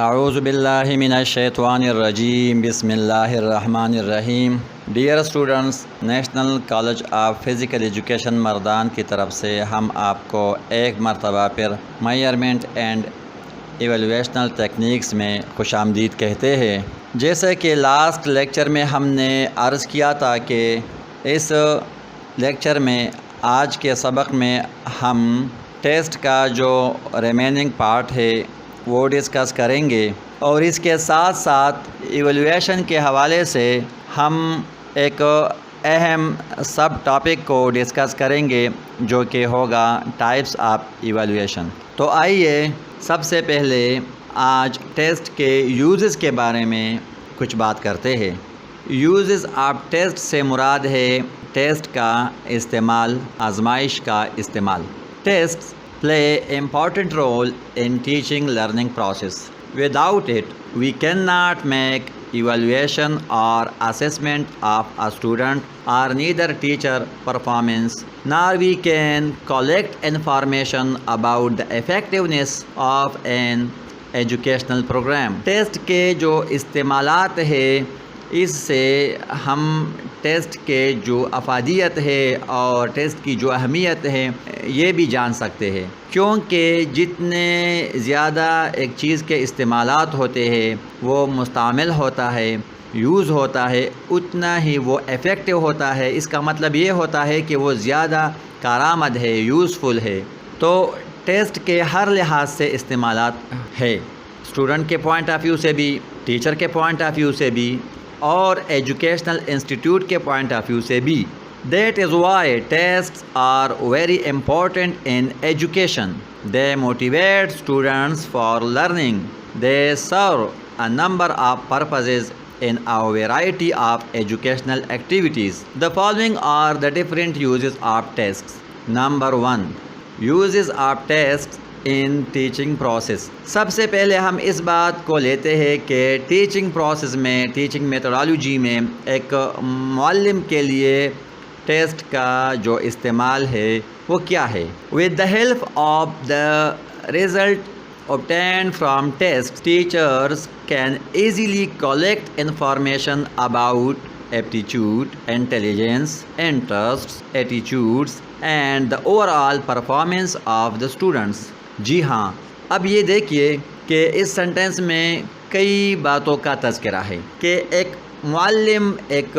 اعوذ باللہ من الشیطان الرجیم بسم اللہ الرحمن الرحیم۔ Dear students, national college of physical education Mardan کی طرف سے ہم آپ کو ایک مرتبہ پھر میئرمنٹ اینڈ ایویلویشنل ٹیکنیکس میں خوش آمدید کہتے ہیں۔ جیسے کہ لاسٹ لیکچر میں ہم نے عرض کیا تھا کہ اس لیکچر میں آج کے سبق میں ہم ٹیسٹ کا جو ریمیننگ پارٹ ہے وہ ڈسکس کریں گے، اور اس کے ساتھ ساتھ ایویلویشن کے حوالے سے ہم ایک اہم سب ٹاپک کو ڈسکس کریں گے جو کہ ہوگا ٹائپس آف ایویلویشن۔ تو آئیے سب سے پہلے آج ٹیسٹ کے یوزز کے بارے میں کچھ بات کرتے ہیں۔ یوزز آف ٹیسٹ سے مراد ہے ٹیسٹ کا استعمال، آزمائش کا استعمال۔ Test play important role in teaching learning process. Without it, we cannot make evaluation or assessment of a student or neither teacher performance, nor we can collect information about the effectiveness of an educational program. Test کے جو استعمالات ہے اس سے ہم test کے جو افادیت ہے اور ٹیسٹ کی جو اہمیت ہے یہ بھی جان سکتے ہیں، کیونکہ جتنے زیادہ ایک چیز کے استعمالات ہوتے ہیں وہ مستعمل ہوتا ہے، یوز ہوتا ہے، اتنا ہی وہ ایفیکٹو ہوتا ہے۔ اس کا مطلب یہ ہوتا ہے کہ وہ زیادہ کارآمد ہے، یوزفل ہے۔ تو ٹیسٹ کے ہر لحاظ سے استعمالات ہے، اسٹوڈنٹ کے پوائنٹ آف ویو سے بھی، ٹیچر کے پوائنٹ آف ویو سے بھی، اور ایجوکیشنل انسٹیٹیوٹ کے پوائنٹ آف ویو سے بھی۔ That is why tests are very important in education. They motivate students for learning. They serve a number of purposes in a variety of educational activities. The following are the different uses of tests. Number 1. Uses of tests in teaching process. سب سے پہلے ہم اس بات کو لیتے ہیں کہ teaching process میں، teaching methodology میں ایک معلم کے لیے ٹیسٹ کا جو استعمال ہے وہ کیا ہے۔ With the help of the result obtained from tests, teachers can easily collect information about aptitude, intelligence, interests, attitudes, and the overall performance of the students. جی ہاں، اب یہ دیکھیے کہ اس سنٹینس میں کئی باتوں کا تذکرہ ہے کہ ایک معلم، ایک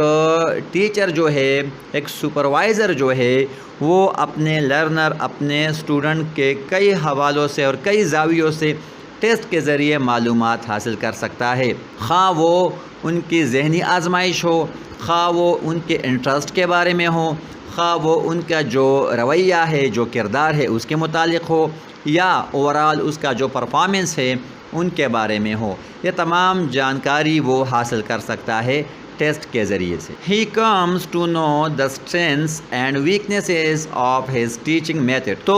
ٹیچر جو ہے، ایک سپروائزر جو ہے، وہ اپنے لرنر، اپنے اسٹوڈنٹ کے کئی حوالوں سے اور کئی زاویوں سے ٹیسٹ کے ذریعے معلومات حاصل کر سکتا ہے، خواہ وہ ان کی ذہنی آزمائش ہو، خواہ وہ ان کے انٹرسٹ کے بارے میں ہو، خواہ وہ ان کا جو رویہ ہے، جو کردار ہے اس کے متعلق ہو، یا اوورال اس کا جو پرفارمنس ہے ان کے بارے میں ہو۔ یہ تمام جانکاری وہ حاصل کر سکتا ہے ٹیسٹ کے ذریعے سے۔ He comes to know the strengths and weaknesses of his teaching method. تو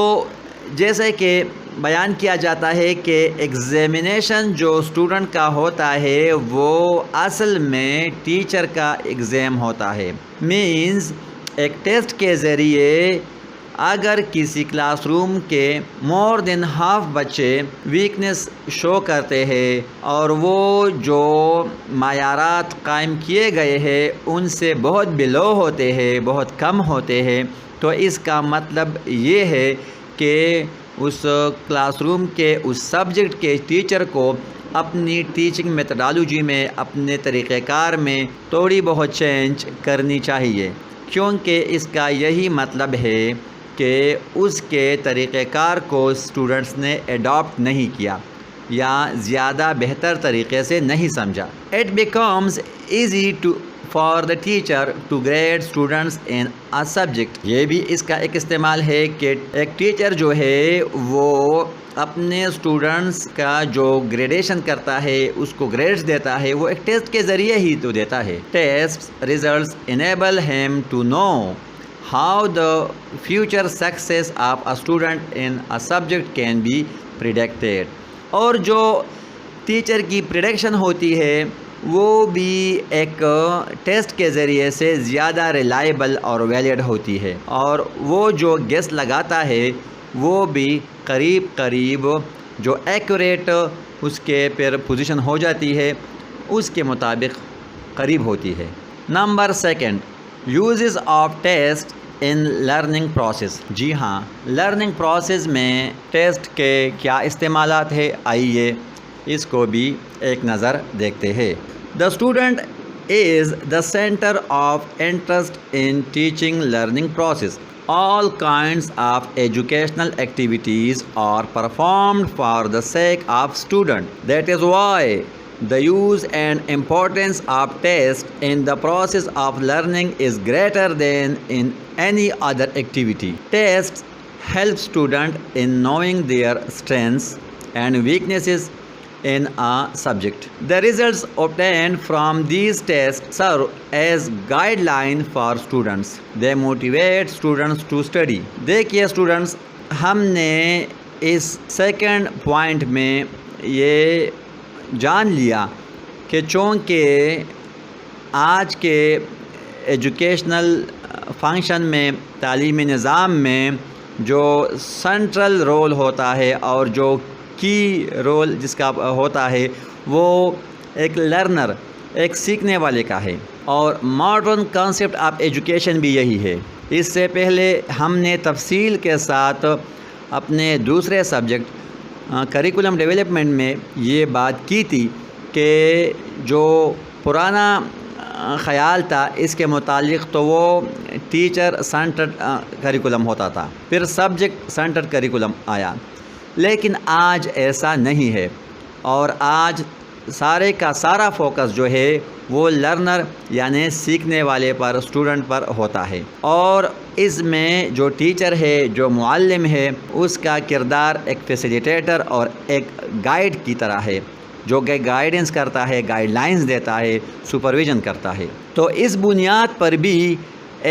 جیسے کہ بیان کیا جاتا ہے کہ ایگزامینیشن جو اسٹوڈنٹ کا ہوتا ہے وہ اصل میں ٹیچر کا ایگزام ہوتا ہے۔ مینز ایک ٹیسٹ کے ذریعے اگر کسی کلاس روم کے مور دین ہاف بچے ویکنس شو کرتے ہیں اور وہ جو معیارات قائم کیے گئے ہیں ان سے بہت بلو ہوتے ہیں، بہت کم ہوتے ہیں، تو اس کا مطلب یہ ہے کہ اس کلاس روم کے اس سبجیکٹ کے ٹیچر کو اپنی ٹیچنگ میتھڈالوجی میں، اپنے طریقہ کار میں تھوڑی بہت چینج کرنی چاہیے، کیونکہ اس کا یہی مطلب ہے کہ اس کے طریقہ کار کو اسٹوڈنٹس نے اڈاپٹ نہیں کیا یا زیادہ بہتر طریقے سے نہیں سمجھا۔ It becomes easy for the teacher to grade students in a subject. یہ بھی اس کا ایک استعمال ہے کہ ایک ٹیچر جو ہے وہ اپنے اسٹوڈنٹس کا جو گریڈیشن کرتا ہے، اس کو گریڈز دیتا ہے، وہ ایک ٹیسٹ کے ذریعے ہی تو دیتا ہے۔ Tests results enable him to know how the future success of a student in a subject can be predicted. اور جو ٹیچر کی پریڈکشن ہوتی ہے وہ بھی ایک ٹیسٹ کے ذریعے سے زیادہ ریلائبل اور ویلڈ ہوتی ہے، اور وہ جو گیس لگاتا ہے وہ بھی قریب جو ایکوریٹ اس کے پھر پوزیشن ہو جاتی ہے اس کے مطابق قریب ہوتی ہے۔ Number 2، uses of test in learning process. جی ہاں، لرننگ پروسیس میں ٹیسٹ کے کیا استعمالات ہے، آئیے اس کو بھی ایک نظر دیکھتے ہیں۔ The student is the center of interest in teaching learning process. All kinds of educational activities are performed for the sake of student. That is why the use and importance of tests in the process of learning is greater than in any other activity. Tests help students in knowing their strengths and weaknesses in a subject. The results obtained from these tests serve as guideline for students. They motivate students to study. دیکھیے students, ہم نے اس second point میں یہ جان لیا کہ چونکہ آج کے ایجوکیشنل فنکشن میں، تعلیمی نظام میں جو سینٹرل رول ہوتا ہے اور جو کی رول جس کا ہوتا ہے وہ ایک لرنر، ایک سیکھنے والے کا ہے، اور ماڈرن کانسیپٹ آف ایجوکیشن بھی یہی ہے۔ اس سے پہلے ہم نے تفصیل کے ساتھ اپنے دوسرے سبجیکٹ کریکولم ڈیولپمنٹ میں یہ بات کی تھی کہ جو پرانا خیال تھا اس کے متعلق تو وہ ٹیچر سینٹرڈ کریکولم ہوتا تھا، پھر سبجیکٹ سینٹرڈ کریکولم آیا، لیکن آج ایسا نہیں ہے، اور آج سارے کا سارا فوکس جو ہے وہ لرنر یعنی سیکھنے والے پر، اسٹوڈنٹ پر ہوتا ہے، اور اس میں جو ٹیچر ہے، جو معلم ہے، اس کا کردار ایک فیسیلیٹیٹر اور ایک گائیڈ کی طرح ہے، جو کہ گائیڈنس کرتا ہے، گائیڈ لائنز دیتا ہے، سپرویژن کرتا ہے۔ تو اس بنیاد پر بھی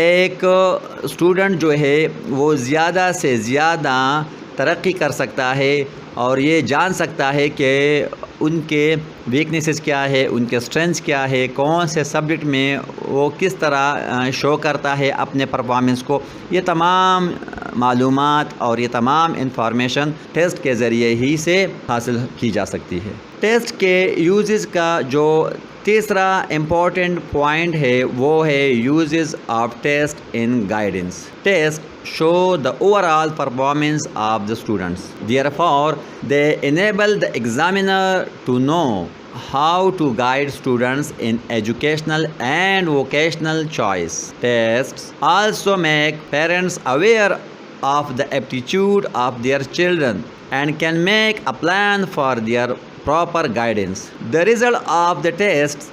ایک اسٹوڈنٹ جو ہے وہ زیادہ سے زیادہ ترقی کر سکتا ہے اور یہ جان سکتا ہے کہ ان کے ویکنیسز کیا ہے، ان کے اسٹرینتھس کیا ہے، کون سے سبجیکٹ میں وہ کس طرح شو کرتا ہے اپنے پرفارمنس کو۔ یہ تمام معلومات اور یہ تمام انفارمیشن ٹیسٹ کے ذریعے ہی سے حاصل کی جا سکتی ہے۔ ٹیسٹ کے یوزز کا جو تیسرا امپورٹنٹ پوائنٹ ہے وہ ہے uses of test in guidance. Test show the overall performance of the students. Therefore, they enable the examiner to know how to guide students in educational and vocational choice. Tests also make parents aware of the aptitude of their children and can make a plan for their proper guidance. The result of the tests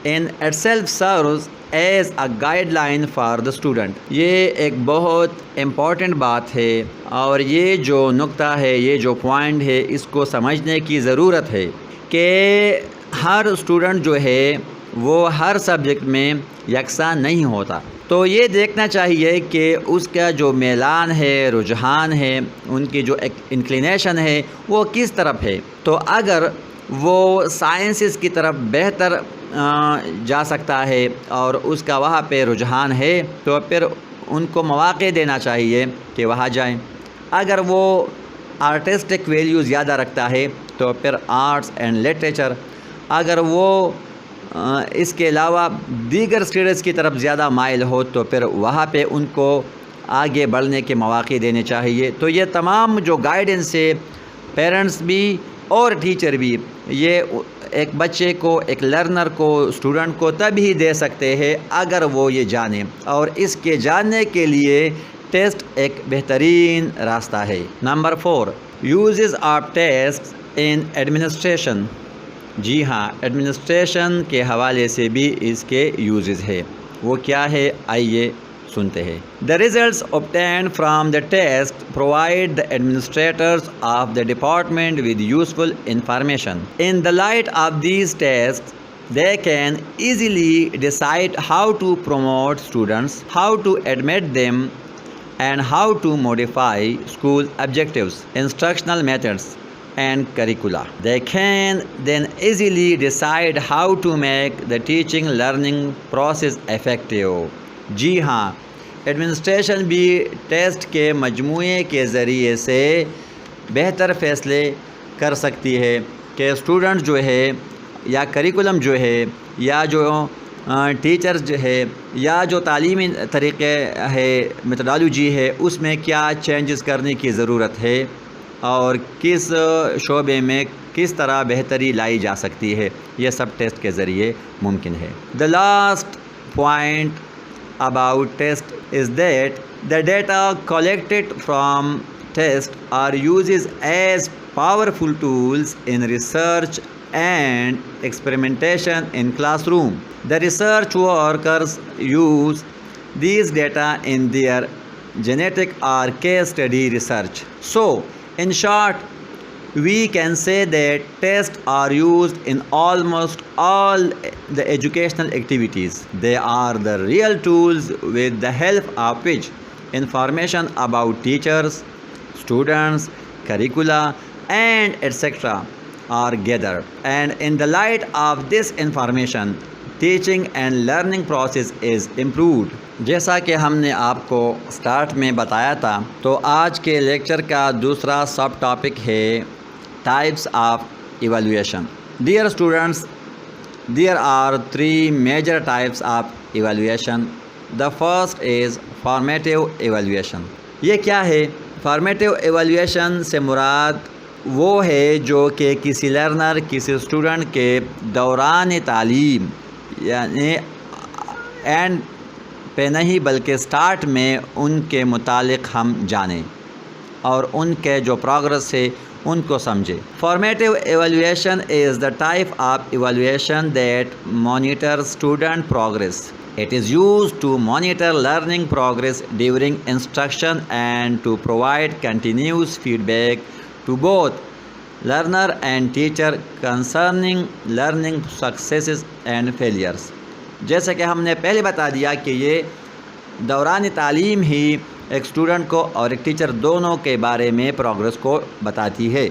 in itself serves as a guide line for the student. یہ ایک بہت important بات ہے، اور یہ جو نقطہ ہے، یہ جو پوائنٹ ہے، اس کو سمجھنے کی ضرورت ہے کہ ہر اسٹوڈنٹ جو ہے وہ ہر سبجیکٹ میں یکساں نہیں ہوتا۔ تو یہ دیکھنا چاہیے کہ اس کا جو میلان ہے، رجحان ہے، ان کی جو ایک انکلینیشن ہے وہ کس طرف ہے۔ تو اگر وہ سائنسز کی طرف بہتر جا سکتا ہے اور اس کا وہاں پہ رجحان ہے تو پھر ان کو مواقع دینا چاہیے کہ وہاں جائیں۔ اگر وہ آرٹسٹک ویلیو زیادہ رکھتا ہے تو پھر آرٹس اینڈ لٹریچر، اگر وہ اس کے علاوہ دیگر اسٹڈیز کی طرف زیادہ مائل ہو تو پھر وہاں پہ ان کو آگے بڑھنے کے مواقع دینے چاہیے۔ تو یہ تمام جو گائیڈنس ہے، پیرنٹس بھی اور ٹیچر بھی، یہ ایک بچے کو، ایک لرنر کو، اسٹوڈنٹ کو تب ہی دے سکتے ہیں اگر وہ یہ جانیں، اور اس کے جاننے کے لیے ٹیسٹ ایک بہترین راستہ ہے۔ Number 4، uses of test in administration. جی ہاں، ایڈمنسٹریشن کے حوالے سے بھی اس کے یوزز ہے۔ وہ کیا ہے، آئیے سنتے ہیں۔ The results obtained from the test provide the administrators of the department with useful information. In the light of these tests, they can easily decide how to promote students, how to admit them, and how to modify school objectives, instructional methods, and curricula. They can then easily decide how to make the teaching learning process effective. جی ہاں، administration بھی test کے مجموعے کے ذریعے سے بہتر فیصلے کر سکتی ہے کہ اسٹوڈنٹ جو ہے یا کریکولم جو ہے یا جو ٹیچرز جو ہے یا جو تعلیمی طریقے ہے میتھڈالوجی ہے اس میں کیا چینجز کرنے کی ضرورت ہے اور کس شعبے میں کس طرح بہتری لائی جا سکتی ہے، یہ سب ٹیسٹ کے ذریعے ممکن ہے۔ The last point about test is that the data collected from test are used as powerful tools in research and experimentation in classroom. The research workers use these data in their genetic or case study research. So, in short, we can say that tests are used in almost all the educational activities. They are the real tools with the help of which information about teachers, students, curricula, and etc. are gathered. And in the light of this information, teaching and learning process is improved. جیسا کہ ہم نے آپ کو start میں بتایا تھا، تو آج کے لیکچر کا دوسرا سب ٹاپک ہے types of evaluation. Dear students, there are three major types of evaluation. The first is formative evaluation. یہ کیا ہے؟ فارمیٹیو ایویلویشن سے مراد وہ ہے جو کہ کسی لرنر، کسی اسٹوڈنٹ کے دوران تعلیم یعنی اینڈ پہ نہیں بلکہ سٹارٹ میں ان کے متعلق ہم جانیں اور ان کے جو پروگرس ہے ان کو سمجھے. Formative evaluation is the type of evaluation that monitor student progress. It is used to monitor learning progress during instruction and to provide continuous feedback to both learner and teacher concerning learning successes and failures. جیسا کہ ہم نے پہلے بتا دیا کہ یہ دوران تعلیم ہی ایک اسٹوڈنٹ کو اور ایک ٹیچر دونوں کے بارے میں پروگرس کو بتاتی ہے.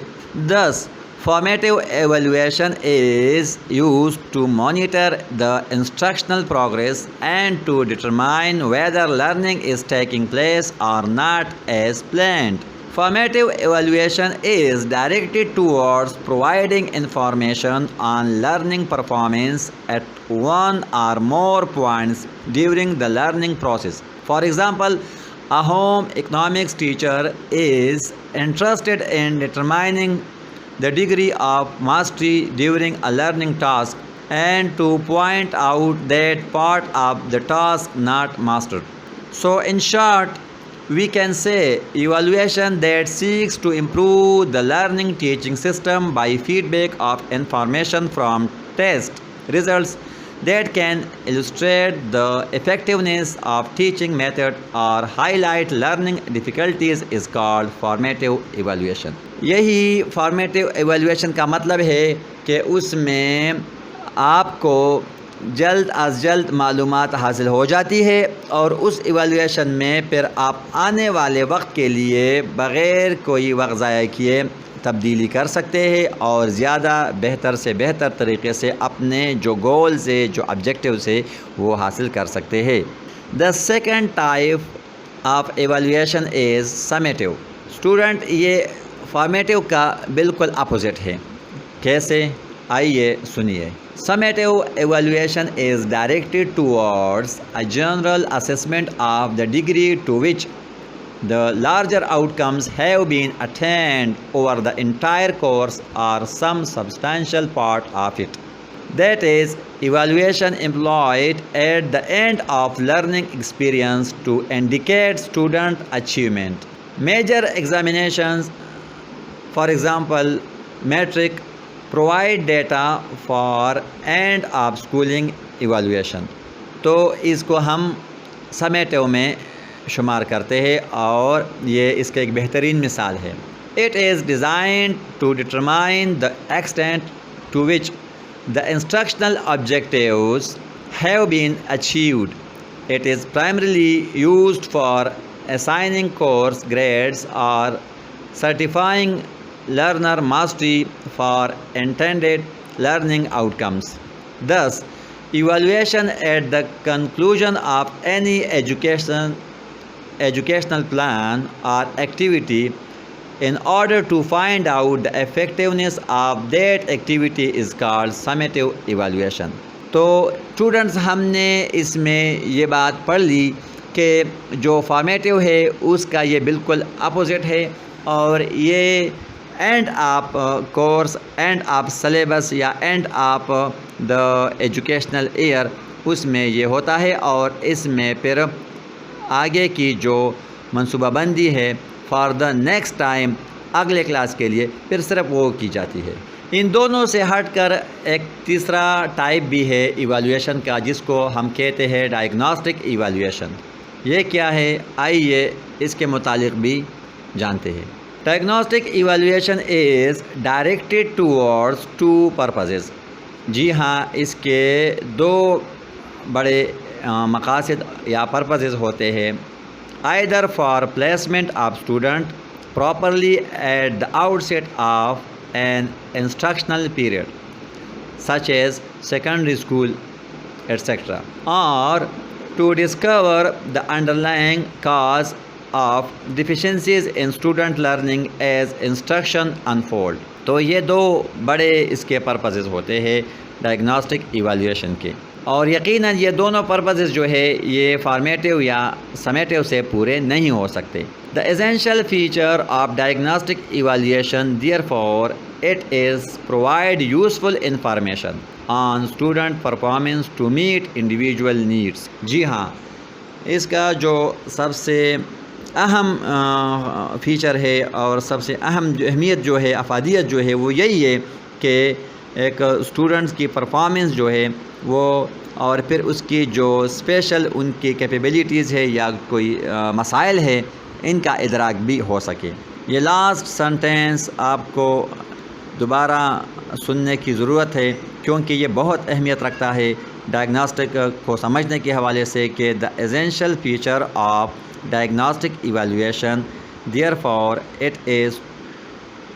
Thus, formative evaluation is used to monitor the instructional progress and to determine whether learning is taking place or not as planned. Formative evaluation is directed towards providing information on learning performance at one or more points during the learning process. For example, a home economics teacher is interested in determining the degree of mastery during a learning task and to point out that part of the task not mastered. So in short, we can say evaluation that seeks to improve the learning teaching system by feedback of information from test results that can illustrate the effectiveness of teaching method or highlight learning difficulties is called formative evaluation. یہی formative evaluation کا مطلب ہے کہ اس میں آپ کو جلد از جلد معلومات حاصل ہو جاتی ہے اور اس ایویلویشن میں پھر آپ آنے والے وقت کے لیے بغیر کوئی وقت ضائع کیے تبدیلی کر سکتے ہیں اور زیادہ بہتر سے بہتر طریقے سے اپنے جو گولز ہے جو آبجیکٹیوز ہے وہ حاصل کر سکتے ہیں. The second type of evaluation is summative. Student یہ فارمیٹیو کا بالکل اپوزٹ ہے. کیسے؟ آئیے سنیے. Summative evaluation is directed towards a general assessment of the degree to which the larger outcomes have been attained over the entire course or some substantial part of it. That is, evaluation employed at the end of learning experience to indicate student achievement. Major examinations, for example, metric, provide data for end of schooling evaluation. تو اس کو ہم سمیٹیو میں شمار کرتے ہیں اور یہ اس کا ایک بہترین مثال ہے. It is designed to determine the extent to which the instructional objectives have been achieved. It is primarily used for assigning course grades or certifying learner mastery for intended learning outcomes. Thus, evaluation at the conclusion of any educational plan or activity In order to find out the effectiveness of that activity is called summative evaluation. تو students ہم نے اس میں یہ بات پڑھ لی کہ جو فارمیٹیو ہے اس کا یہ بالکل اپوزٹ ہے، اور یہ end of course, end of syllabus یا end of the educational year, اس میں یہ ہوتا ہے، اور اس میں پھر آگے کی جو منصوبہ بندی ہے فار دا نیکسٹ ٹائم، اگلے کلاس کے لیے، پھر صرف وہ کی جاتی ہے۔ ان دونوں سے ہٹ کر ایک تیسرا ٹائپ بھی ہے ایویلویشن کا، جس کو ہم کہتے ہیں ڈائگنوسٹک ایویلویشن۔ یہ کیا ہے، آئیے اس کے متعلق بھی جانتے ہیں۔ Diagnostic evaluation is directed towards two purposes. جی ہاں، اس کے دو بڑے مقاصد یا پرپزز ہوتے ہیں، either for placement of student properly at the outset of an instructional period such as secondary school etc., or to discover the underlying cause of deficiencies in student learning as instruction unfold۔ تو یہ دو بڑے اس کے purposes ہوتے ہیں diagnostic evaluation کے، اور یقیناً یہ دونوں پرپزز جو ہے یہ فارمیٹیو یا سمیٹیو سے پورے نہیں ہو سکتے۔ The essential feature of diagnostic evaluation, therefore, it is provide useful information on student performance to meet individual needs۔ جی ہاں، اس کا جو سب سے اہم فیچر ہے اور سب سے اہم اہمیت جو ہے، افادیت جو ہے، وہ یہی ہے کہ ایک اسٹوڈنٹس کی پرفارمنس جو ہے وہ، اور پھر اس کی جو اسپیشل ان کی کیپیبلٹیز ہے یا کوئی مسائل ہے، ان کا ادراک بھی ہو سکے۔ یہ لاسٹ سنٹینس آپ کو دوبارہ سننے کی ضرورت ہے، کیونکہ یہ بہت اہمیت رکھتا ہے ڈائگنوسٹک کو سمجھنے کے حوالے سے، کہ the essential feature of diagnostic evaluation, therefore it is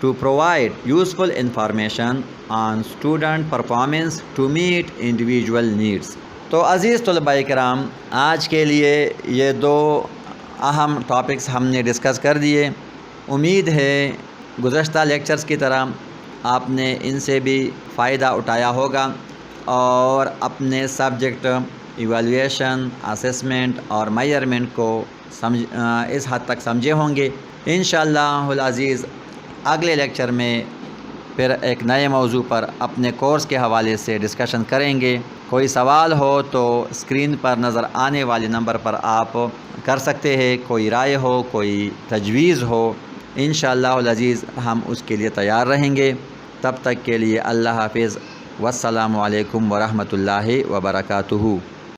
to provide useful information on student performance to meet individual needs۔ تو عزیز طلباء کرام، آج کے لیے یہ دو اہم ٹاپکس ہم نے ڈسکس کر دیے۔ امید ہے گزشتہ لیکچرز کی طرح آپ نے ان سے بھی فائدہ اٹھایا ہوگا، اور اپنے سبجیکٹ ایویلویشن، اسیسمنٹ اور میئرمنٹ کو اس حد تک سمجھے ہوں گے۔ انشاءاللہ العزیز اگلے لیکچر میں پھر ایک نئے موضوع پر اپنے کورس کے حوالے سے ڈسکشن کریں گے۔ کوئی سوال ہو تو اسکرین پر نظر آنے والے نمبر پر آپ کر سکتے ہیں، کوئی رائے ہو، کوئی تجویز ہو، انشاءاللہ العزیز ہم اس کے لیے تیار رہیں گے۔ تب تک کے لیے اللہ حافظ، والسلام علیکم ورحمۃ اللہ وبرکاتہ۔